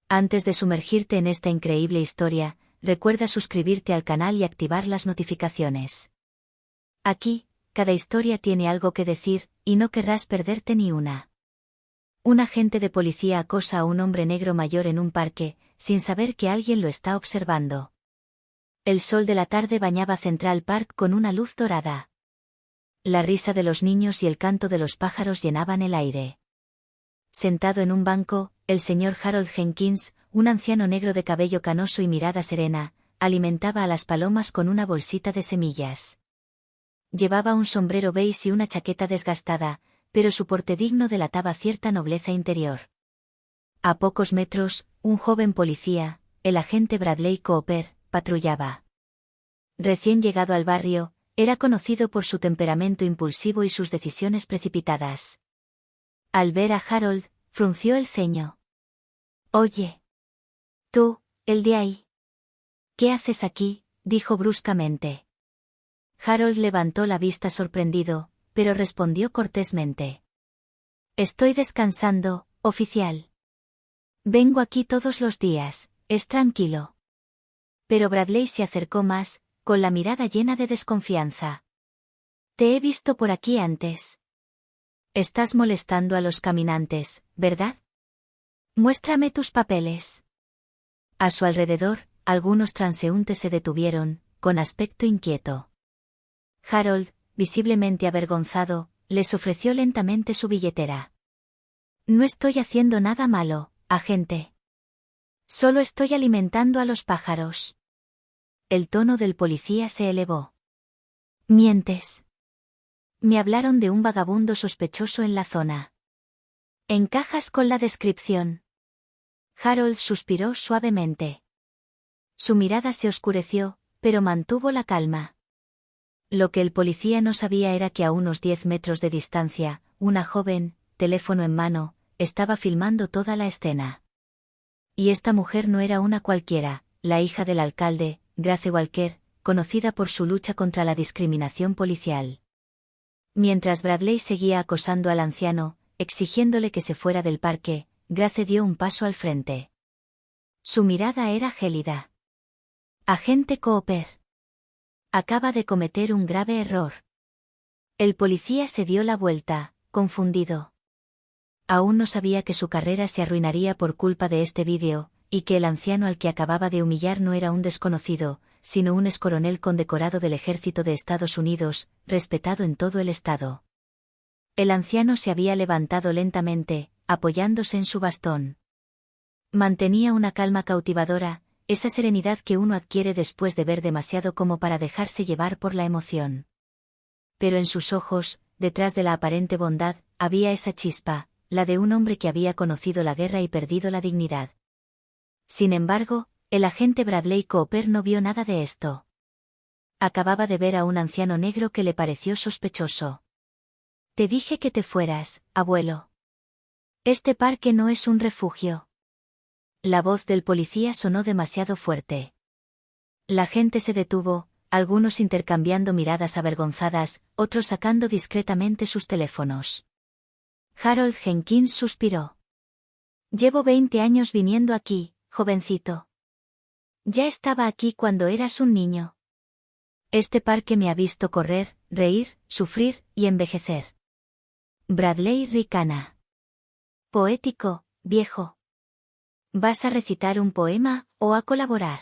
Antes de sumergirte en esta increíble historia, recuerda suscribirte al canal y activar las notificaciones. Aquí, cada historia tiene algo que decir, y no querrás perderte ni una. Un agente de policía acosa a un hombre negro mayor en un parque, sin saber que alguien lo está observando. El sol de la tarde bañaba Central Park con una luz dorada. La risa de los niños y el canto de los pájaros llenaban el aire. Sentado en un banco, el señor Harold Jenkins, un anciano negro de cabello canoso y mirada serena, alimentaba a las palomas con una bolsita de semillas. Llevaba un sombrero beige y una chaqueta desgastada, pero su porte digno delataba cierta nobleza interior. A pocos metros, un joven policía, el agente Bradley Cooper, patrullaba. Recién llegado al barrio, era conocido por su temperamento impulsivo y sus decisiones precipitadas. Al ver a Harold, frunció el ceño. «Oye. Tú, el de ahí. ¿Qué haces aquí?», dijo bruscamente. Harold levantó la vista sorprendido, pero respondió cortésmente. «Estoy descansando, oficial. Vengo aquí todos los días, es tranquilo». Pero Bradley se acercó más, con la mirada llena de desconfianza. «Te he visto por aquí antes. Estás molestando a los caminantes, ¿verdad? Muéstrame tus papeles». A su alrededor, algunos transeúntes se detuvieron, con aspecto inquieto. Harold, visiblemente avergonzado, les ofreció lentamente su billetera. «No estoy haciendo nada malo, agente. Solo estoy alimentando a los pájaros». El tono del policía se elevó. «Mientes. Me hablaron de un vagabundo sospechoso en la zona. ¿Encajas con la descripción?». Harold suspiró suavemente. Su mirada se oscureció, pero mantuvo la calma. Lo que el policía no sabía era que a unos 10 metros de distancia, una joven, teléfono en mano, estaba filmando toda la escena. Y esta mujer no era una cualquiera, la hija del alcalde, Grace Walker, conocida por su lucha contra la discriminación policial. Mientras Bradley seguía acosando al anciano, exigiéndole que se fuera del parque, Grace dio un paso al frente. Su mirada era gélida. «Agente Cooper. Acaba de cometer un grave error». El policía se dio la vuelta, confundido. Aún no sabía que su carrera se arruinaría por culpa de este vídeo, y que el anciano al que acababa de humillar no era un desconocido, sino un excoronel condecorado del Ejército de Estados Unidos, respetado en todo el estado. El anciano se había levantado lentamente, apoyándose en su bastón. Mantenía una calma cautivadora, esa serenidad que uno adquiere después de ver demasiado como para dejarse llevar por la emoción. Pero en sus ojos, detrás de la aparente bondad, había esa chispa, la de un hombre que había conocido la guerra y perdido la dignidad. Sin embargo, el agente Bradley Cooper no vio nada de esto. Acababa de ver a un anciano negro que le pareció sospechoso. «Te dije que te fueras, abuelo. Este parque no es un refugio». La voz del policía sonó demasiado fuerte. La gente se detuvo, algunos intercambiando miradas avergonzadas, otros sacando discretamente sus teléfonos. Harold Jenkins suspiró. «Llevo 20 años viniendo aquí, jovencito. Ya estaba aquí cuando eras un niño. Este parque me ha visto correr, reír, sufrir y envejecer». Bradley ricana. «Poético, viejo. ¿Vas a recitar un poema, o a colaborar?».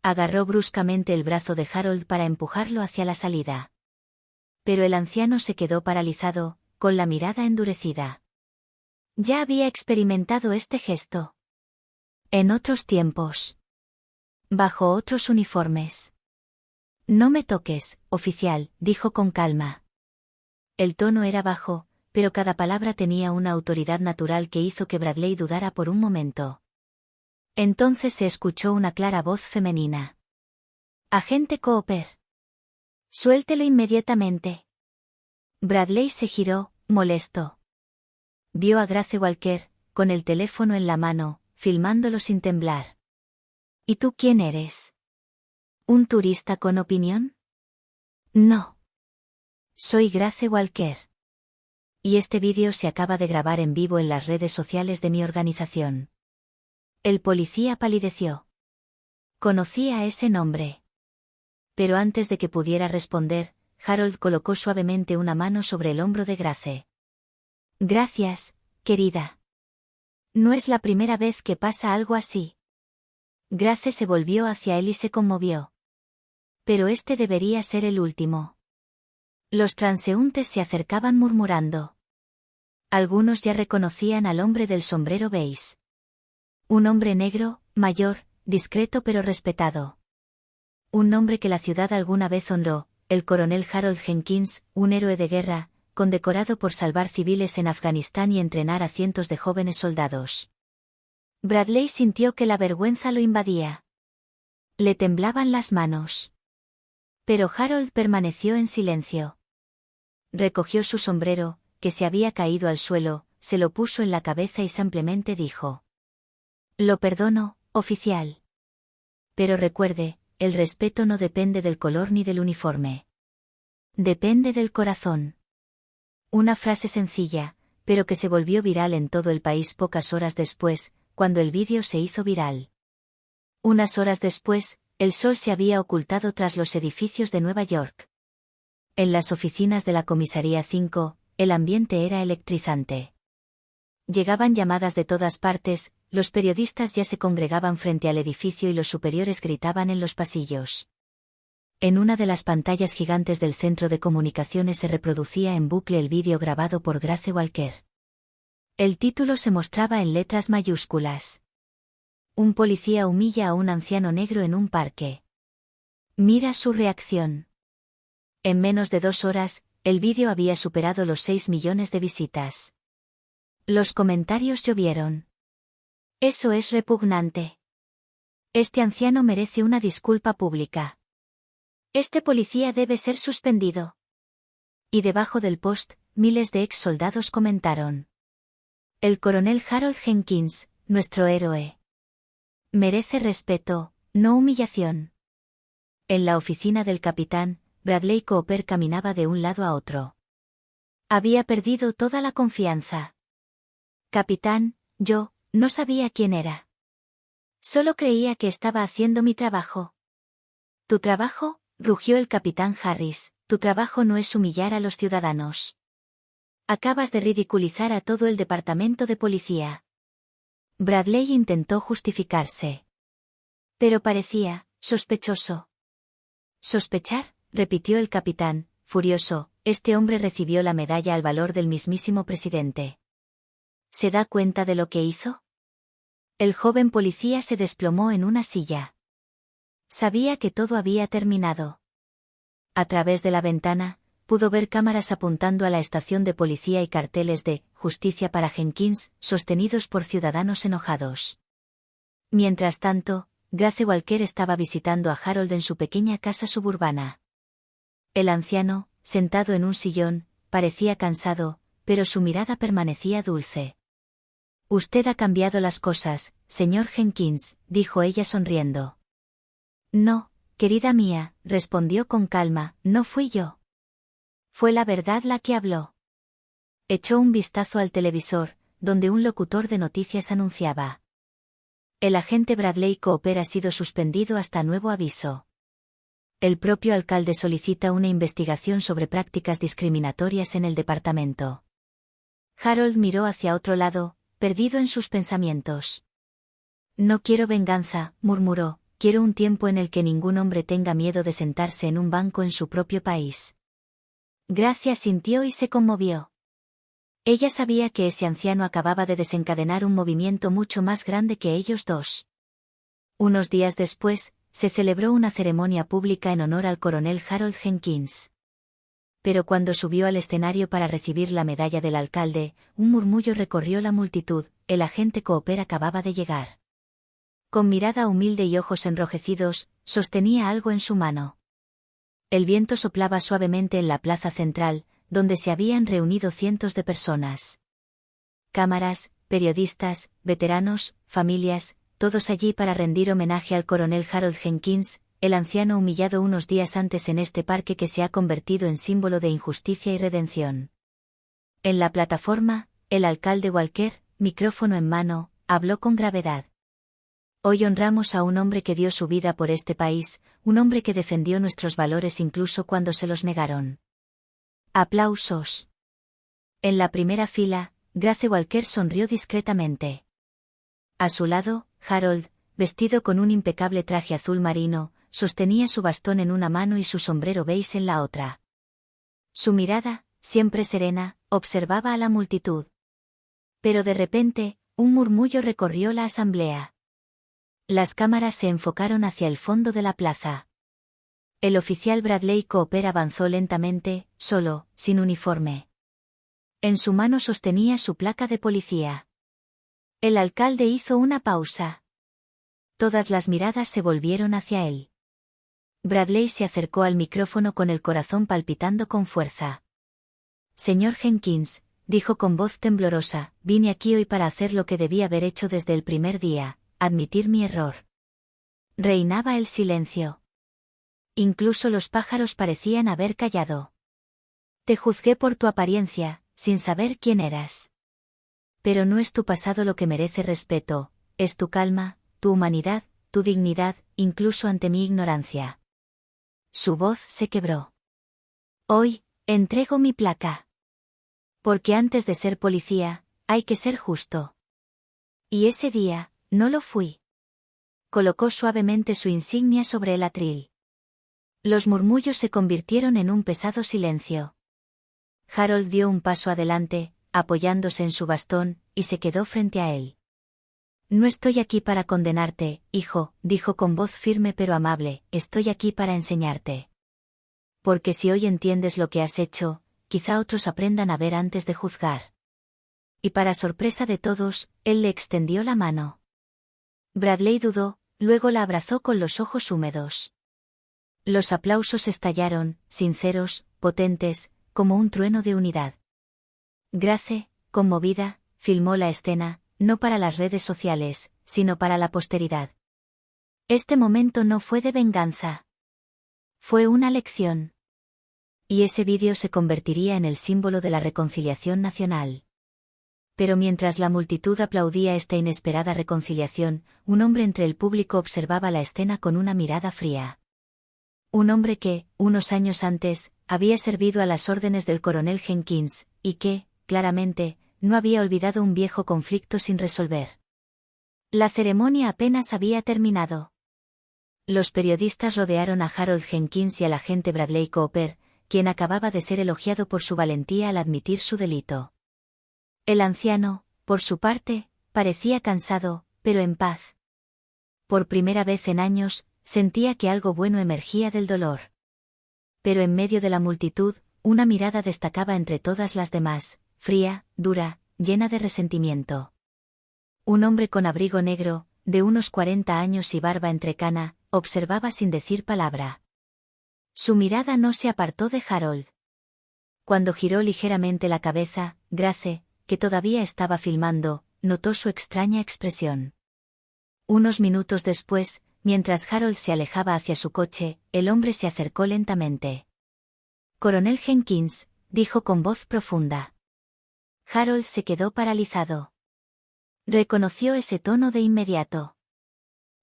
Agarró bruscamente el brazo de Harold para empujarlo hacia la salida. Pero el anciano se quedó paralizado, con la mirada endurecida. Ya había experimentado este gesto. En otros tiempos. Bajo otros uniformes. «No me toques, oficial», dijo con calma. El tono era bajo, pero cada palabra tenía una autoridad natural que hizo que Bradley dudara por un momento. Entonces se escuchó una clara voz femenina. «Agente Cooper. Suéltelo inmediatamente». Bradley se giró, molesto. Vio a Grace Walker, con el teléfono en la mano, filmándolo sin temblar. «¿Y tú quién eres? ¿Un turista con opinión?». «No. Soy Grace Walker. Y este vídeo se acaba de grabar en vivo en las redes sociales de mi organización». El policía palideció. Conocía ese nombre. Pero antes de que pudiera responder, Harold colocó suavemente una mano sobre el hombro de Grace. Gracias, querida. No es la primera vez que pasa algo así. Grace se volvió hacia él y se conmovió. Pero este debería ser el último. Los transeúntes se acercaban murmurando. Algunos ya reconocían al hombre del sombrero beige. Un hombre negro, mayor, discreto pero respetado. Un nombre que la ciudad alguna vez honró, el coronel Harold Jenkins, un héroe de guerra, condecorado por salvar civiles en Afganistán y entrenar a cientos de jóvenes soldados. Bradley sintió que la vergüenza lo invadía. Le temblaban las manos. Pero Harold permaneció en silencio. Recogió su sombrero, que se había caído al suelo, se lo puso en la cabeza y simplemente dijo: Lo perdono, oficial. Pero recuerde, el respeto no depende del color ni del uniforme. Depende del corazón. Una frase sencilla, pero que se volvió viral en todo el país pocas horas después, cuando el vídeo se hizo viral. Unas horas después, el sol se había ocultado tras los edificios de Nueva York. En las oficinas de la Comisaría 5, el ambiente era electrizante. Llegaban llamadas de todas partes, los periodistas ya se congregaban frente al edificio y los superiores gritaban en los pasillos. En una de las pantallas gigantes del centro de comunicaciones se reproducía en bucle el vídeo grabado por Grace Walker. El título se mostraba en letras mayúsculas. Un policía humilla a un anciano negro en un parque. Mira su reacción. En menos de 2 horas, el vídeo había superado los 6 millones de visitas. Los comentarios llovieron. Eso es repugnante. Este anciano merece una disculpa pública. Este policía debe ser suspendido. Y debajo del post, miles de ex soldados comentaron: El coronel Harold Jenkins, nuestro héroe. Merece respeto, no humillación. En la oficina del capitán, Bradley Cooper caminaba de un lado a otro. Había perdido toda la confianza. Capitán, yo no sabía quién era. Solo creía que estaba haciendo mi trabajo. ¿Tu trabajo? Rugió el capitán Harris, tu trabajo no es humillar a los ciudadanos. Acabas de ridiculizar a todo el departamento de policía. Bradley intentó justificarse. Pero parecía sospechoso. ¿Sospechar? Repitió el capitán, furioso, este hombre recibió la medalla al valor del mismísimo presidente. ¿Se da cuenta de lo que hizo? El joven policía se desplomó en una silla. Sabía que todo había terminado. A través de la ventana, pudo ver cámaras apuntando a la estación de policía y carteles de «Justicia para Jenkins», sostenidos por ciudadanos enojados. Mientras tanto, Grace Walker estaba visitando a Harold en su pequeña casa suburbana. El anciano, sentado en un sillón, parecía cansado, pero su mirada permanecía dulce. «Usted ha cambiado las cosas, señor Jenkins», dijo ella sonriendo. «No, querida mía», respondió con calma, «no fui yo. Fue la verdad la que habló». Echó un vistazo al televisor, donde un locutor de noticias anunciaba: «El agente Bradley Cooper ha sido suspendido hasta nuevo aviso. El propio alcalde solicita una investigación sobre prácticas discriminatorias en el departamento». Harold miró hacia otro lado, perdido en sus pensamientos. «No quiero venganza», murmuró, «quiero un tiempo en el que ningún hombre tenga miedo de sentarse en un banco en su propio país». Gracia sintió y se conmovió. Ella sabía que ese anciano acababa de desencadenar un movimiento mucho más grande que ellos dos. Unos días después, se celebró una ceremonia pública en honor al coronel Harold Jenkins. Pero cuando subió al escenario para recibir la medalla del alcalde, un murmullo recorrió la multitud: el agente Cooper acababa de llegar. Con mirada humilde y ojos enrojecidos, sostenía algo en su mano. El viento soplaba suavemente en la plaza central, donde se habían reunido cientos de personas. Cámaras, periodistas, veteranos, familias, todos allí para rendir homenaje al coronel Harold Jenkins, el anciano humillado unos días antes en este parque que se ha convertido en símbolo de injusticia y redención. En la plataforma, el alcalde Walker, micrófono en mano, habló con gravedad. Hoy honramos a un hombre que dio su vida por este país, un hombre que defendió nuestros valores incluso cuando se los negaron. Aplausos. En la primera fila, Grace Walker sonrió discretamente. A su lado, Harold, vestido con un impecable traje azul marino, sostenía su bastón en una mano y su sombrero beige en la otra. Su mirada, siempre serena, observaba a la multitud. Pero de repente, un murmullo recorrió la asamblea. Las cámaras se enfocaron hacia el fondo de la plaza. El oficial Bradley Cooper avanzó lentamente, solo, sin uniforme. En su mano sostenía su placa de policía. El alcalde hizo una pausa. Todas las miradas se volvieron hacia él. Bradley se acercó al micrófono con el corazón palpitando con fuerza. Señor Jenkins, dijo con voz temblorosa, vine aquí hoy para hacer lo que debí haber hecho desde el primer día, admitir mi error. Reinaba el silencio. Incluso los pájaros parecían haber callado. Te juzgué por tu apariencia, sin saber quién eras. Pero no es tu pasado lo que merece respeto, es tu calma, tu humanidad, tu dignidad, incluso ante mi ignorancia. Su voz se quebró. Hoy, entrego mi placa. Porque antes de ser policía, hay que ser justo. Y ese día, no lo fui. Colocó suavemente su insignia sobre el atril. Los murmullos se convirtieron en un pesado silencio. Harold dio un paso adelante, apoyándose en su bastón, y se quedó frente a él. No estoy aquí para condenarte, hijo, dijo con voz firme pero amable, estoy aquí para enseñarte. Porque si hoy entiendes lo que has hecho, quizá otros aprendan a ver antes de juzgar. Y para sorpresa de todos, él le extendió la mano. Bradley dudó, luego la abrazó con los ojos húmedos. Los aplausos estallaron, sinceros, potentes, como un trueno de unidad. Grace, conmovida, filmó la escena, no para las redes sociales, sino para la posteridad. Este momento no fue de venganza. Fue una lección. Y ese vídeo se convertiría en el símbolo de la reconciliación nacional. Pero mientras la multitud aplaudía esta inesperada reconciliación, un hombre entre el público observaba la escena con una mirada fría. Un hombre que, unos años antes, había servido a las órdenes del coronel Jenkins, y que, claramente, no había olvidado un viejo conflicto sin resolver. La ceremonia apenas había terminado. Los periodistas rodearon a Harold Jenkins y al agente Bradley Cooper, quien acababa de ser elogiado por su valentía al admitir su delito. El anciano, por su parte, parecía cansado, pero en paz. Por primera vez en años, sentía que algo bueno emergía del dolor. Pero en medio de la multitud, una mirada destacaba entre todas las demás, fría, dura, llena de resentimiento. Un hombre con abrigo negro, de unos 40 años y barba entrecana, observaba sin decir palabra. Su mirada no se apartó de Harold. Cuando giró ligeramente la cabeza, Grace, que todavía estaba filmando, notó su extraña expresión. Unos minutos después, mientras Harold se alejaba hacia su coche, el hombre se acercó lentamente. Coronel Jenkins, dijo con voz profunda. Harold se quedó paralizado. Reconoció ese tono de inmediato.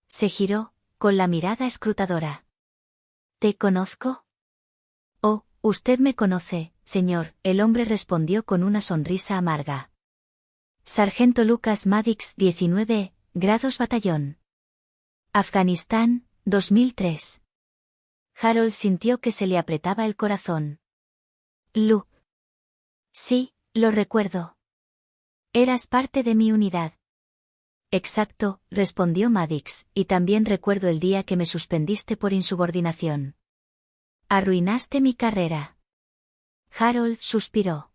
Se giró, con la mirada escrutadora. ¿Te conozco? Oh, usted me conoce, señor, el hombre respondió con una sonrisa amarga. Sargento Lucas Maddox 19 grados batallón. Afganistán, 2003. Harold sintió que se le apretaba el corazón. Luke. Sí, lo recuerdo. Eras parte de mi unidad. Exacto, respondió Maddox, y también recuerdo el día que me suspendiste por insubordinación. Arruinaste mi carrera. Harold suspiró.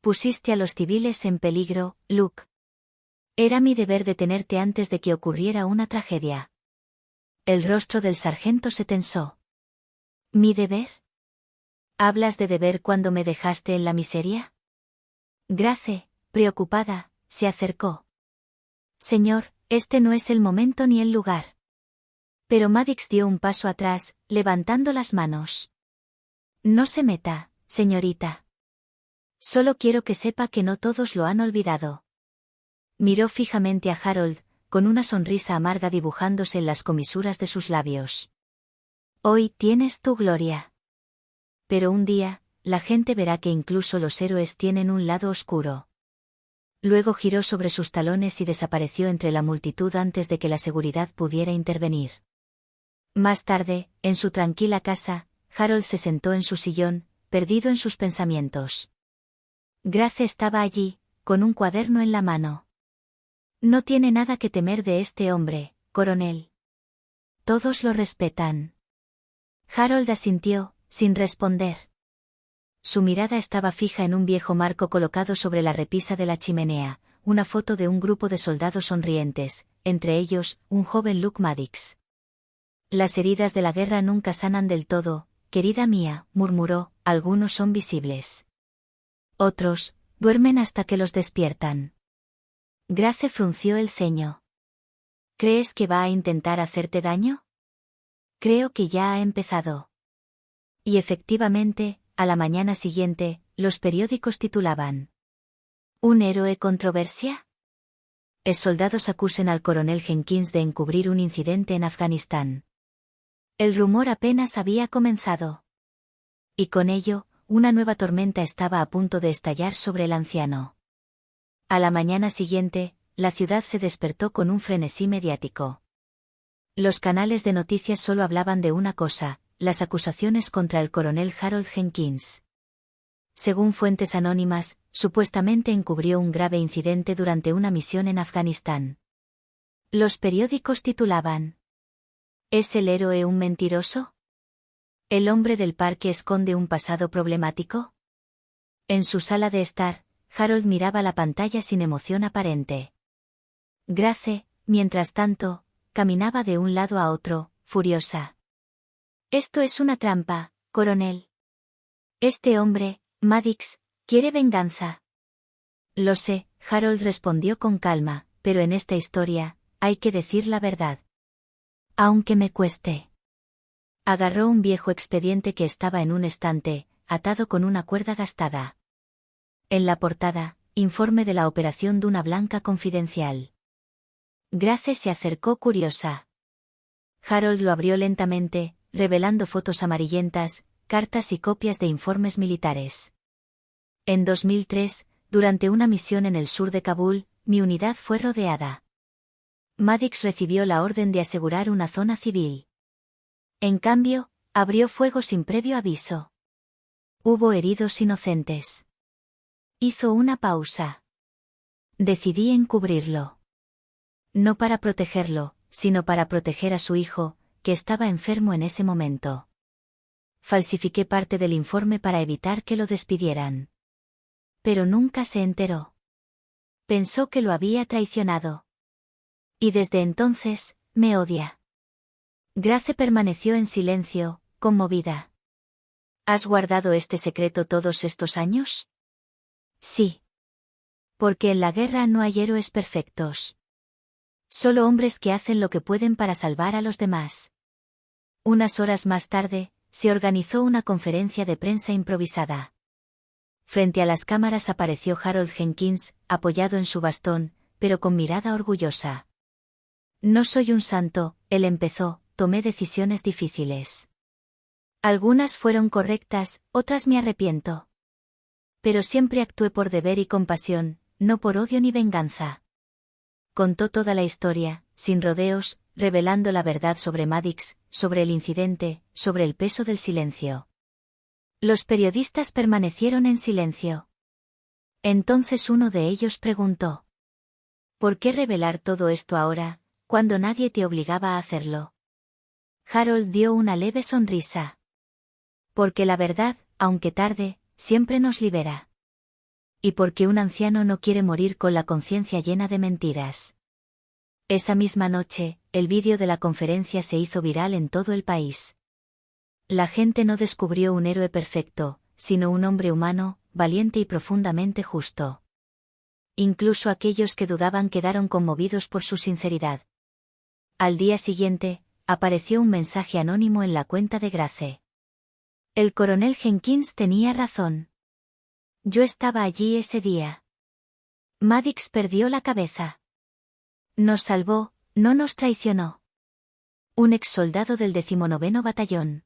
Pusiste a los civiles en peligro, Luke. Era mi deber detenerte antes de que ocurriera una tragedia. El rostro del sargento se tensó. ¿Mi deber? ¿Hablas de deber cuando me dejaste en la miseria? Grace, preocupada, se acercó. Señor, este no es el momento ni el lugar. Pero Maddox dio un paso atrás, levantando las manos. No se meta, señorita. Solo quiero que sepa que no todos lo han olvidado. Miró fijamente a Harold, con una sonrisa amarga dibujándose en las comisuras de sus labios. Hoy tienes tu gloria. Pero un día, la gente verá que incluso los héroes tienen un lado oscuro. Luego giró sobre sus talones y desapareció entre la multitud antes de que la seguridad pudiera intervenir. Más tarde, en su tranquila casa, Harold se sentó en su sillón, perdido en sus pensamientos. Grace estaba allí, con un cuaderno en la mano. No tiene nada que temer de este hombre, coronel. Todos lo respetan. Harold asintió, sin responder. Su mirada estaba fija en un viejo marco colocado sobre la repisa de la chimenea, una foto de un grupo de soldados sonrientes, entre ellos, un joven Luke Maddox. Las heridas de la guerra nunca sanan del todo, querida mía, murmuró, algunos son visibles. Otros, duermen hasta que los despiertan. Grace frunció el ceño. ¿Crees que va a intentar hacerte daño? Creo que ya ha empezado. Y efectivamente, a la mañana siguiente, los periódicos titulaban: ¿Un héroe controversia? Soldados acusan al coronel Jenkins de encubrir un incidente en Afganistán. El rumor apenas había comenzado. Y con ello, una nueva tormenta estaba a punto de estallar sobre el anciano. A la mañana siguiente, la ciudad se despertó con un frenesí mediático. Los canales de noticias solo hablaban de una cosa: las acusaciones contra el coronel Harold Jenkins. Según fuentes anónimas, supuestamente encubrió un grave incidente durante una misión en Afganistán. Los periódicos titulaban: ¿Es el héroe un mentiroso? ¿El hombre del parque esconde un pasado problemático? En su sala de estar, Harold miraba la pantalla sin emoción aparente. Grace, mientras tanto, caminaba de un lado a otro, furiosa. Esto es una trampa, coronel. Este hombre, Maddox, quiere venganza. Lo sé, Harold respondió con calma, pero en esta historia, hay que decir la verdad. Aunque me cueste. Agarró un viejo expediente que estaba en un estante, atado con una cuerda gastada. En la portada, informe de la operación Duna Blanca confidencial. Grace se acercó curiosa. Harold lo abrió lentamente, revelando fotos amarillentas, cartas y copias de informes militares. En 2003, durante una misión en el sur de Kabul, mi unidad fue rodeada. Maddox recibió la orden de asegurar una zona civil. En cambio, abrió fuego sin previo aviso. Hubo heridos inocentes. Hizo una pausa. Decidí encubrirlo. No para protegerlo, sino para proteger a su hijo, que estaba enfermo en ese momento. Falsifiqué parte del informe para evitar que lo despidieran. Pero nunca se enteró. Pensó que lo había traicionado. Y desde entonces, me odia. Grace permaneció en silencio, conmovida. ¿Has guardado este secreto todos estos años? Sí. Porque en la guerra no hay héroes perfectos. Solo hombres que hacen lo que pueden para salvar a los demás. Unas horas más tarde, se organizó una conferencia de prensa improvisada. Frente a las cámaras apareció Harold Jenkins, apoyado en su bastón, pero con mirada orgullosa. No soy un santo, él empezó, tomé decisiones difíciles. Algunas fueron correctas, otras me arrepiento. Pero siempre actué por deber y compasión, no por odio ni venganza. Contó toda la historia, sin rodeos, revelando la verdad sobre Maddox, sobre el incidente, sobre el peso del silencio. Los periodistas permanecieron en silencio. Entonces uno de ellos preguntó: ¿por qué revelar todo esto ahora, cuando nadie te obligaba a hacerlo? Harold dio una leve sonrisa. Porque la verdad, aunque tarde, siempre nos libera. Y porque un anciano no quiere morir con la conciencia llena de mentiras. Esa misma noche, el vídeo de la conferencia se hizo viral en todo el país. La gente no descubrió un héroe perfecto, sino un hombre humano, valiente y profundamente justo. Incluso aquellos que dudaban quedaron conmovidos por su sinceridad. Al día siguiente, apareció un mensaje anónimo en la cuenta de Grace. El coronel Jenkins tenía razón. Yo estaba allí ese día. Maddox perdió la cabeza. Nos salvó, no nos traicionó. Un exsoldado del 19º batallón.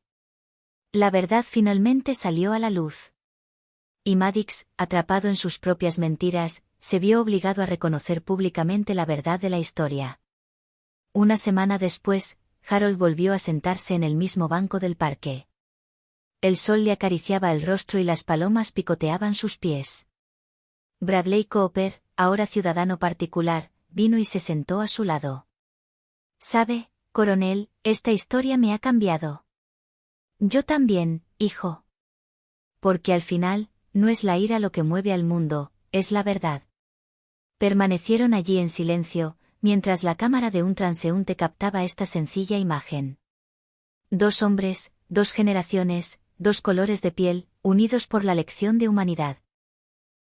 La verdad finalmente salió a la luz. Y Maddox, atrapado en sus propias mentiras, se vio obligado a reconocer públicamente la verdad de la historia. Una semana después, Harold volvió a sentarse en el mismo banco del parque. El sol le acariciaba el rostro y las palomas picoteaban sus pies. Bradley Cooper, ahora ciudadano particular, vino y se sentó a su lado. «Sabe, coronel, esta historia me ha cambiado». «Yo también, hijo». «Porque al final, no es la ira lo que mueve al mundo, es la verdad». Permanecieron allí en silencio, mientras la cámara de un transeúnte captaba esta sencilla imagen. Dos hombres, dos generaciones, dos colores de piel, unidos por la lección de humanidad.